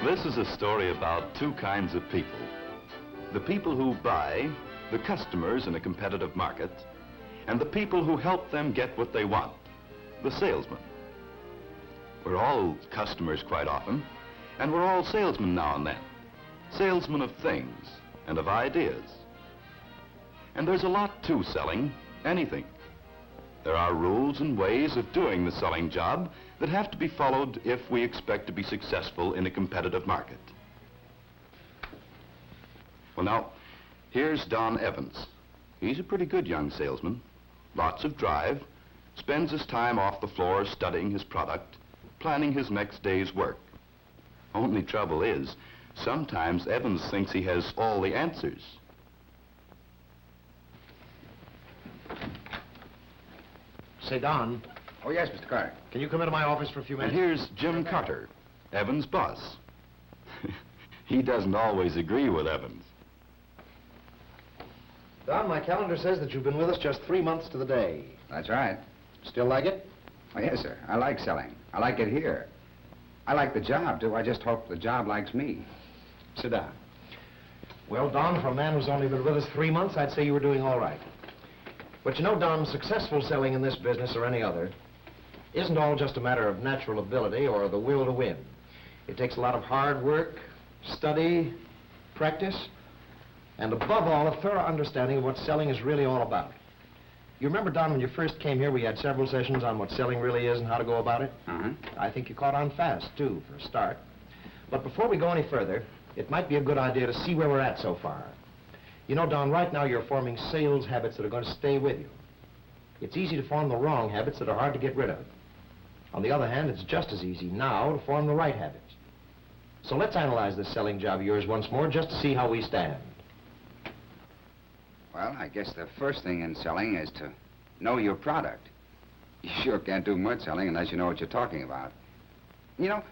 This is a story about two kinds of people. The people who buy, the customers in a competitive market, and the people who help them get what they want, the salesmen. We're all customers quite often, and we're all salesmen now and then. Salesmen of things and of ideas. And there's a lot to selling, anything. There are rules and ways of doing the selling job that have to be followed if we expect to be successful in a competitive market. Well, now, here's Don Evans. He's a pretty good young salesman. Lots of drive. Spends his time off the floor studying his product, planning his next day's work. Only trouble is, sometimes Evans thinks he has all the answers. Say, Don. Oh, yes, Mr. Carter. Can you come into my office for a few minutes? And here's Jim Carter, Evans' boss. He doesn't always agree with Evans. Don, my calendar says that you've been with us just 3 months to the day. That's right. Still like it? Oh, yes, sir. I like selling. I like it here. I like the job, too. I just hope the job likes me. Sit down. Well, Don, for a man who's only been with us 3 months, I'd say you were doing all right. But you know, Don, successful selling in this business or any other isn't all just a matter of natural ability or the will to win. It takes a lot of hard work, study, practice, and above all, a thorough understanding of what selling is really all about. You remember, Don, when you first came here, we had several sessions on what selling really is and how to go about it? Uh-huh. I think you caught on fast, too, for a start. But before we go any further, it might be a good idea to see where we're at so far. You know, Don, right now you're forming sales habits that are going to stay with you. It's easy to form the wrong habits that are hard to get rid of. On the other hand, it's just as easy now to form the right habits. So let's analyze this selling job of yours once more just to see how we stand. Well, I guess the first thing in selling is to know your product. You sure can't do much selling unless you know what you're talking about. You know,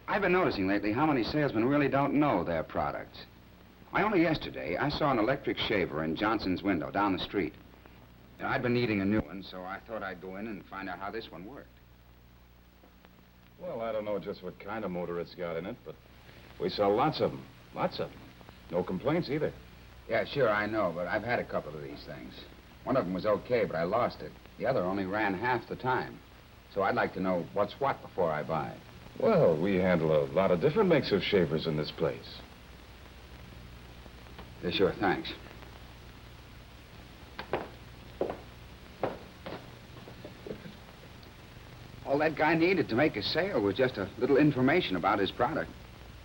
I've been noticing lately how many salesmen really don't know their products. Why, only yesterday, I saw an electric shaver in Johnson's window down the street. And I'd been needing a new one, so I thought I'd go in and find out how this one worked. Well, I don't know just what kind of motor it's got in it, but we sell lots of them. Lots of them. No complaints either. Yeah, sure, I know, but I've had a couple of these things. One of them was okay, but I lost it. The other only ran half the time. So I'd like to know what's what before I buy. Well, we handle a lot of different makes of shavers in this place. Yeah, sure, thanks. All that guy needed to make a sale was just a little information about his product.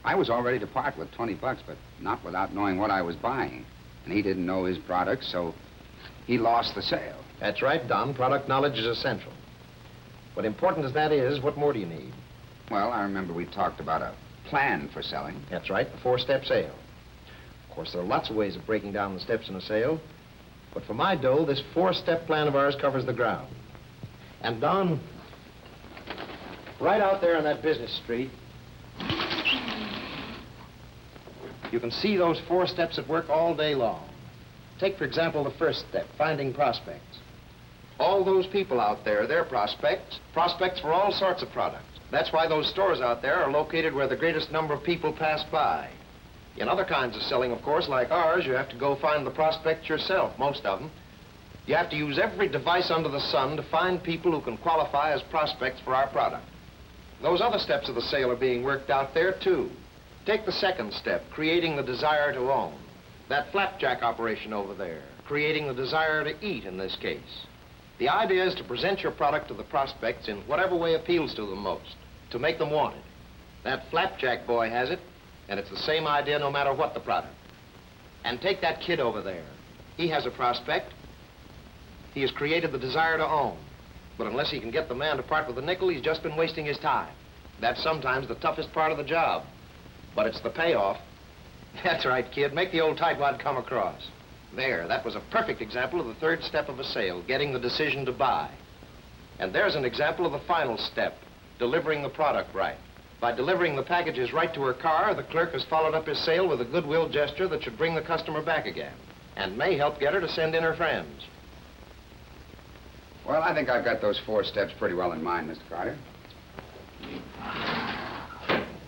I was all ready to part with $20, but not without knowing what I was buying. And he didn't know his product, so he lost the sale. That's right, Don. Product knowledge is essential. But important as that is, what more do you need? Well, I remember we talked about a plan for selling. That's right, the 4-step sale. Of course, there are lots of ways of breaking down the steps in a sale. But for my dough, this 4-step plan of ours covers the ground. And Don, right out there on that business street, you can see those 4 steps at work all day long. Take, for example, the first step, finding prospects. All those people out there, they're prospects for all sorts of products. That's why those stores out there are located where the greatest number of people pass by. In other kinds of selling, of course, like ours, you have to go find the prospects yourself, most of them. You have to use every device under the sun to find people who can qualify as prospects for our product. Those other steps of the sale are being worked out there, too. Take the second step, creating the desire to own. That flapjack operation over there, creating the desire to eat in this case. The idea is to present your product to the prospects in whatever way appeals to them most, to make them want it. That flapjack boy has it, and it's the same idea no matter what the product. And take that kid over there. He has a prospect. He has created the desire to own. But unless he can get the man to part with a nickel, he's just been wasting his time. That's sometimes the toughest part of the job. But it's the payoff. That's right, kid. Make the old tightwad come across. There, that was a perfect example of the third step of a sale, getting the decision to buy. And there's an example of the final step, delivering the product right. By delivering the packages right to her car, the clerk has followed up his sale with a goodwill gesture that should bring the customer back again, and may help get her to send in her friends. Well, I think I've got those 4 steps pretty well in mind, Mr. Carter.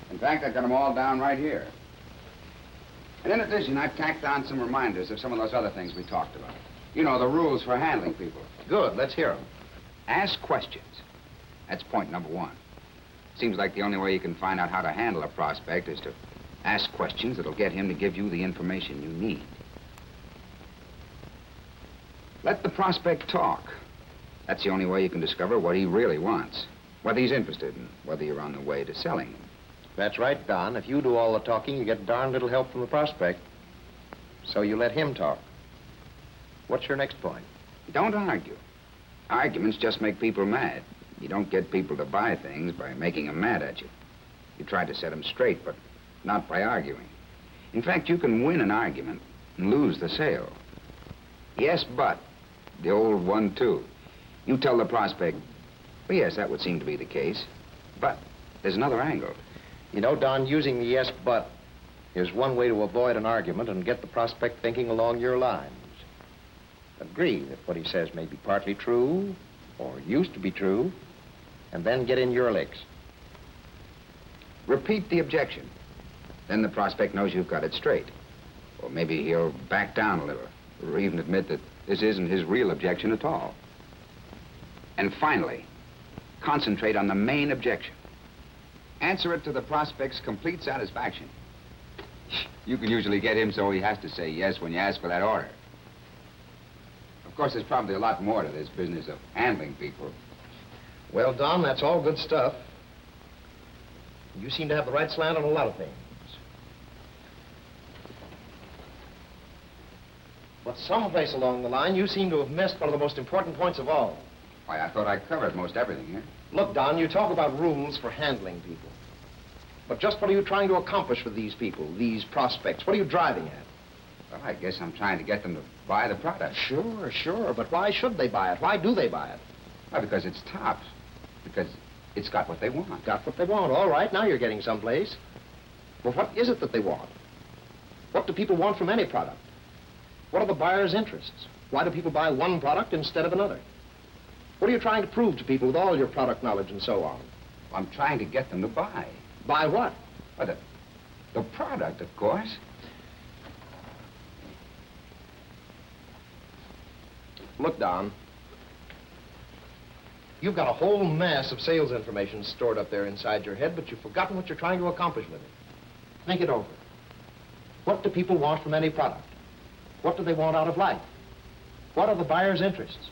And fact, I've got them all down right here. And in addition, I've tacked on some reminders of some of those other things we talked about. You know, the rules for handling people. Good, let's hear them. Ask questions. That's point number one. Seems like the only way you can find out how to handle a prospect is to ask questions that'll get him to give you the information you need. Let the prospect talk. That's the only way you can discover what he really wants, what he's interested in, whether you're on the way to selling him. That's right, Don. If you do all the talking, you get darn little help from the prospect. So you let him talk. What's your next point? Don't argue. Arguments just make people mad. You don't get people to buy things by making them mad at you. You try to set them straight, but not by arguing. In fact, you can win an argument and lose the sale. Yes, but, the old one, too. You tell the prospect, well, yes, that would seem to be the case, but there's another angle. You know, Don, using the yes, but is one way to avoid an argument and get the prospect thinking along your lines. Agree that what he says may be partly true, or used to be true, and then get in your licks. Repeat the objection. Then the prospect knows you've got it straight. Or maybe he'll back down a little, or even admit that this isn't his real objection at all. And finally, concentrate on the main objection. Answer it to the prospect's complete satisfaction. You can usually get him so he has to say yes when you ask for that order. Of course, there's probably a lot more to this business of handling people. Well, Don, that's all good stuff. You seem to have the right slant on a lot of things. But someplace along the line, you seem to have missed one of the most important points of all. Why, I thought I covered most everything here. Look, Don, you talk about rules for handling people. But just what are you trying to accomplish with these people, these prospects? What are you driving at? Well, I guess I'm trying to get them to buy the product. Sure. But why should they buy it? Why do they buy it? Well, because it's tops. Because it's got what they want. Got what they want. All right, now you're getting someplace. Well, what is it that they want? What do people want from any product? What are the buyer's interests? Why do people buy one product instead of another? What are you trying to prove to people with all your product knowledge and so on? I'm trying to get them to buy. Buy what? Well, the product, of course. Look, Don. You've got a whole mass of sales information stored up there inside your head, but you've forgotten what you're trying to accomplish with it. Think it over. What do people want from any product? What do they want out of life? What are the buyer's interests?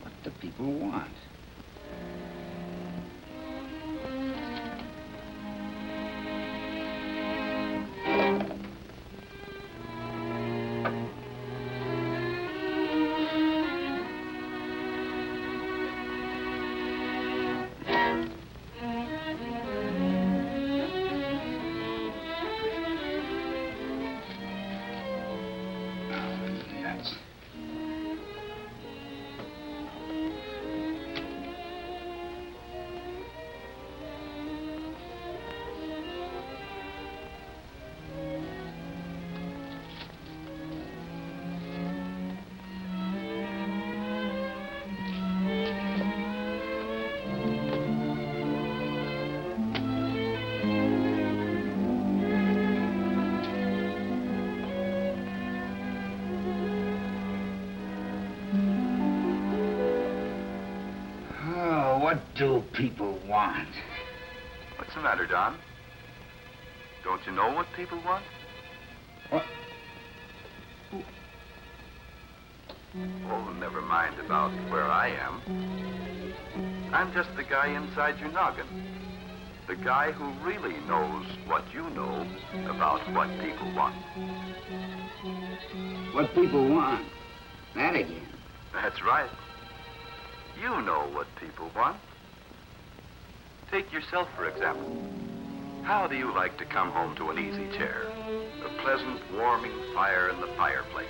What do people want? What do people want? What's the matter, Don? Don't you know what people want? What? Oh, never mind about where I am. I'm just the guy inside your noggin. The guy who really knows what you know about what people want. What people want? That again. That's right. You know what people want. Take yourself, for example. How do you like to come home to an easy chair? A pleasant, warming fire in the fireplace.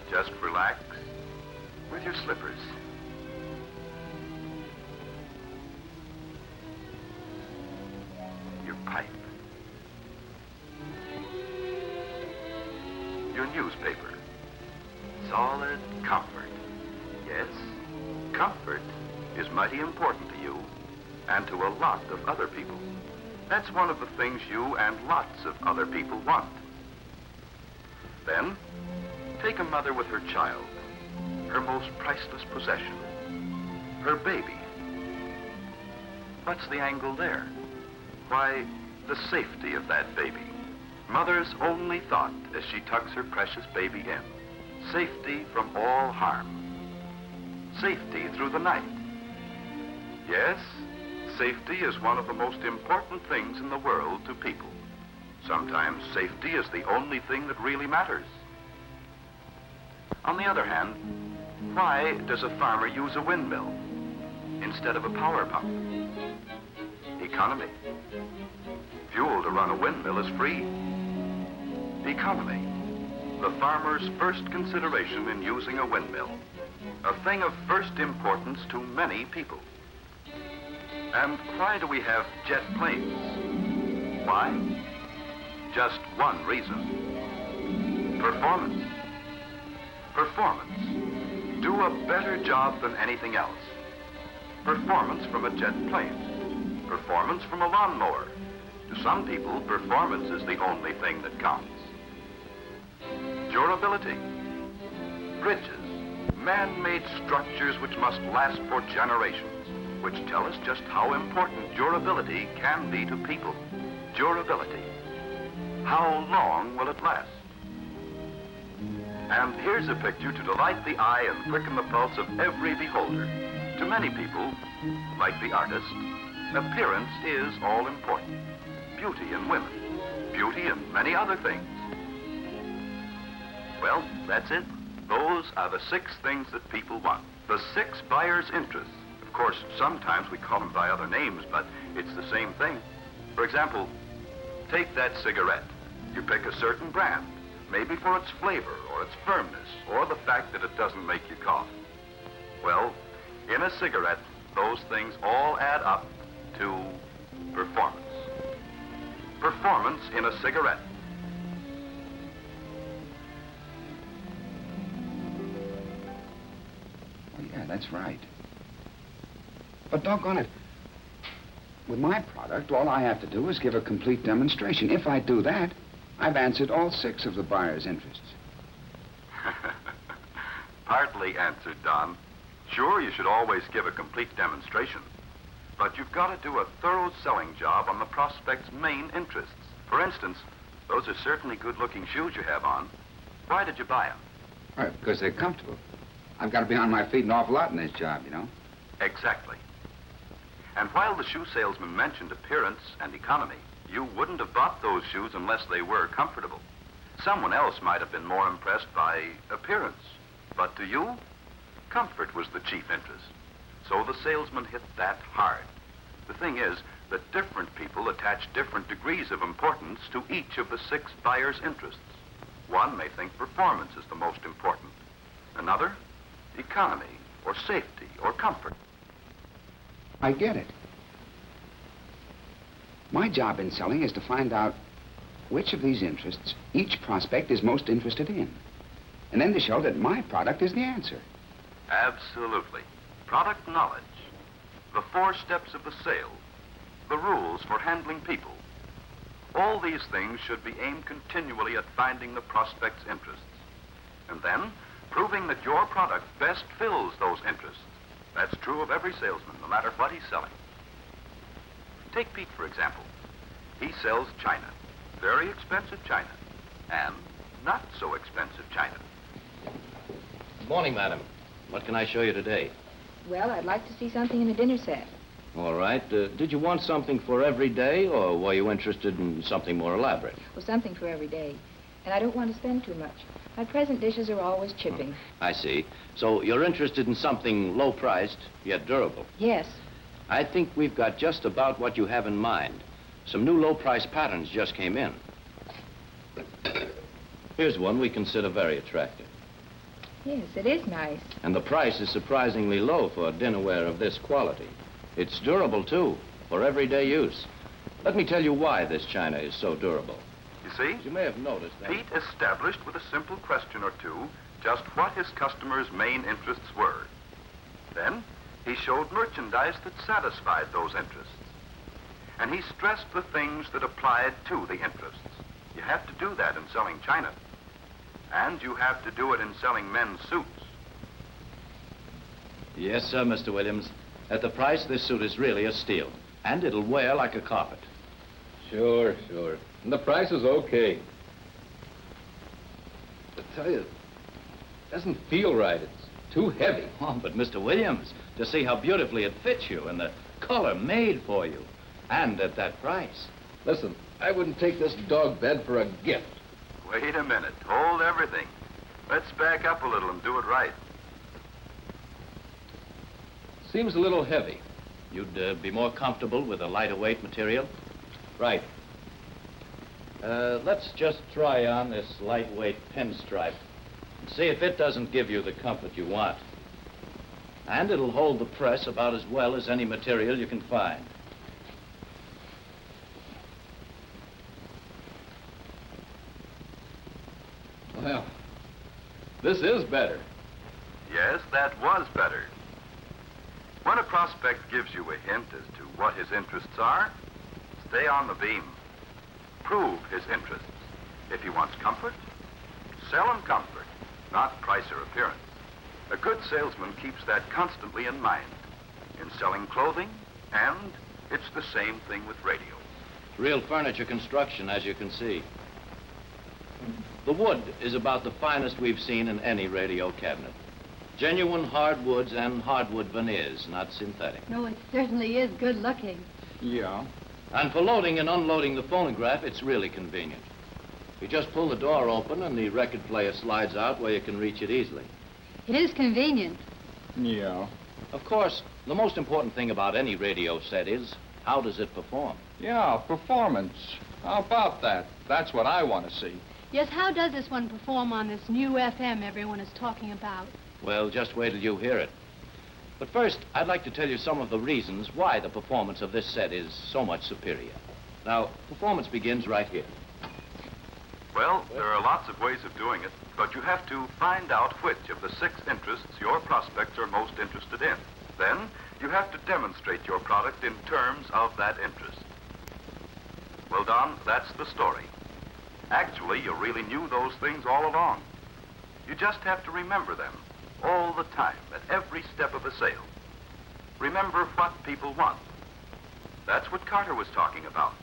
Just relax with your slippers. Your pipe. newspaper. Solid comfort. Yes, comfort is mighty important to you and to a lot of other people. That's one of the things you and lots of other people want. Then, take a mother with her child, her most priceless possession, her baby. What's the angle there? Why, the safety of that baby. Mother's only thought as she tucks her precious baby in. Safety from all harm. Safety through the night. Yes, safety is one of the most important things in the world to people. Sometimes safety is the only thing that really matters. On the other hand, why does a farmer use a windmill instead of a power pump? Economy. Fuel to run a windmill is free. Economy. The farmer's first consideration in using a windmill. A thing of first importance to many people. And why do we have jet planes? Why? Just one reason. Performance. Performance. Do a better job than anything else. Performance from a jet plane. Performance from a lawnmower. To some people, performance is the only thing that counts. Durability. Bridges. Man-made structures which must last for generations, which tell us just how important durability can be to people. Durability. How long will it last? And here's a picture to delight the eye and quicken the pulse of every beholder. To many people, like the artist, appearance is all important. Beauty in women, beauty in many other things. Well, that's it. Those are the 6 things that people want. The 6 buyer's interests. Of course, sometimes we call them by other names, but it's the same thing. For example, take that cigarette. You pick a certain brand, maybe for its flavor or its firmness or the fact that it doesn't make you cough. Well, in a cigarette, those things all add up to performance. Performance in a cigarette. Well, yeah, that's right. But doggone it, with my product, all I have to do is give a complete demonstration. If I do that, I've answered all 6 of the buyer's interests. Partly answered, Don. Sure, you should always give a complete demonstration. But you've got to do a thorough selling job on the prospect's main interests. For instance, those are certainly good-looking shoes you have on. Why did you buy them? Right, because they're comfortable. I've got to be on my feet an awful lot in this job, you know. Exactly. And while the shoe salesman mentioned appearance and economy, you wouldn't have bought those shoes unless they were comfortable. Someone else might have been more impressed by appearance. But to you, comfort was the chief interest. So the salesman hit that hard. The thing is that different people attach different degrees of importance to each of the 6 buyer's interests. One may think performance is the most important. Another, economy, or safety, or comfort. I get it. My job in selling is to find out which of these interests each prospect is most interested in. And then to show that my product is the answer. Absolutely. Product knowledge, the 4 steps of the sale, the rules for handling people. All these things should be aimed continually at finding the prospect's interests. And then, proving that your product best fills those interests. That's true of every salesman, no matter what he's selling. Take Pete, for example. He sells china, very expensive china, and not so expensive china. Good morning, madam. What can I show you today? Well, I'd like to see something in the dinner set. All right. Did you want something for every day, or were you interested in something more elaborate? Well, something for every day. And I don't want to spend too much. My present dishes are always chipping. I see. So you're interested in something low-priced, yet durable. Yes. I think we've got just about what you have in mind. Some new low-price patterns just came in. Here's one we consider very attractive. Yes, it is nice. And the price is surprisingly low for dinnerware of this quality. It's durable, too, for everyday use. Let me tell you why this china is so durable. You see? You may have noticed that. Pete established with a simple question or two just what his customers' main interests were. Then he showed merchandise that satisfied those interests. And he stressed the things that applied to the interests. You have to do that in selling china. And you have to do it in selling men's suits. Yes, sir, Mr. Williams. At the price, this suit is really a steal. And it'll wear like a carpet. Sure. And the price is okay. I tell you, it doesn't feel right. It's too heavy. Oh, but Mr. Williams, to see how beautifully it fits you and the color made for you. And at that price. Listen, I wouldn't take this dog bed for a gift. Wait a minute. Hold everything. Let's back up a little and do it right. Seems a little heavy. You'd be more comfortable with a lighter weight material? Right. Let's just try on this lightweight pinstripe and see if it doesn't give you the comfort you want. And it'll hold the press about as well as any material you can find. Well, this is better. Yes, that was better. When a prospect gives you a hint as to what his interests are, stay on the beam. Prove his interests. If he wants comfort, sell him comfort, not price or appearance. A good salesman keeps that constantly in mind in selling clothing, and it's the same thing with radio. Real furniture construction, as you can see. The wood is about the finest we've seen in any radio cabinet. Genuine hardwoods and hardwood veneers, not synthetic. No, it certainly is good looking. Yeah. And for loading and unloading the phonograph, it's really convenient. You just pull the door open and the record player slides out where you can reach it easily. It is convenient. Yeah. Of course, the most important thing about any radio set is, how does it perform? Yeah, performance. How about that? That's what I want to see. Yes, how does this one perform on this new FM everyone is talking about? Well, just wait till you hear it. But first, I'd like to tell you some of the reasons why the performance of this set is so much superior. Now, performance begins right here. Well, there are lots of ways of doing it, but you have to find out which of the 6 interests your prospects are most interested in. Then, you have to demonstrate your product in terms of that interest. Well, Don, that's the story. Actually, you really knew those things all along. You just have to remember them all the time, at every step of the sale. Remember what people want. That's what Carter was talking about.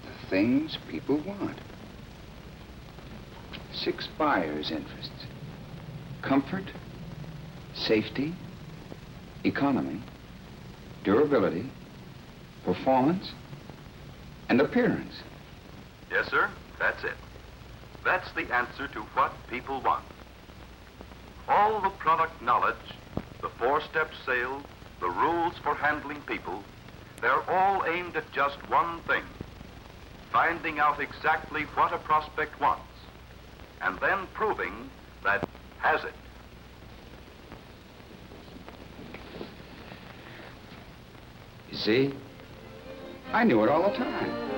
The things people want. 6 buyers' interests. Comfort, safety, economy, durability, performance, and appearance. Yes, sir, that's it. That's the answer to what people want. All the product knowledge, the 4-step sale, the rules for handling people, they're all aimed at just one thing: finding out exactly what a prospect wants, and then proving that has it. You see? I knew it all the time.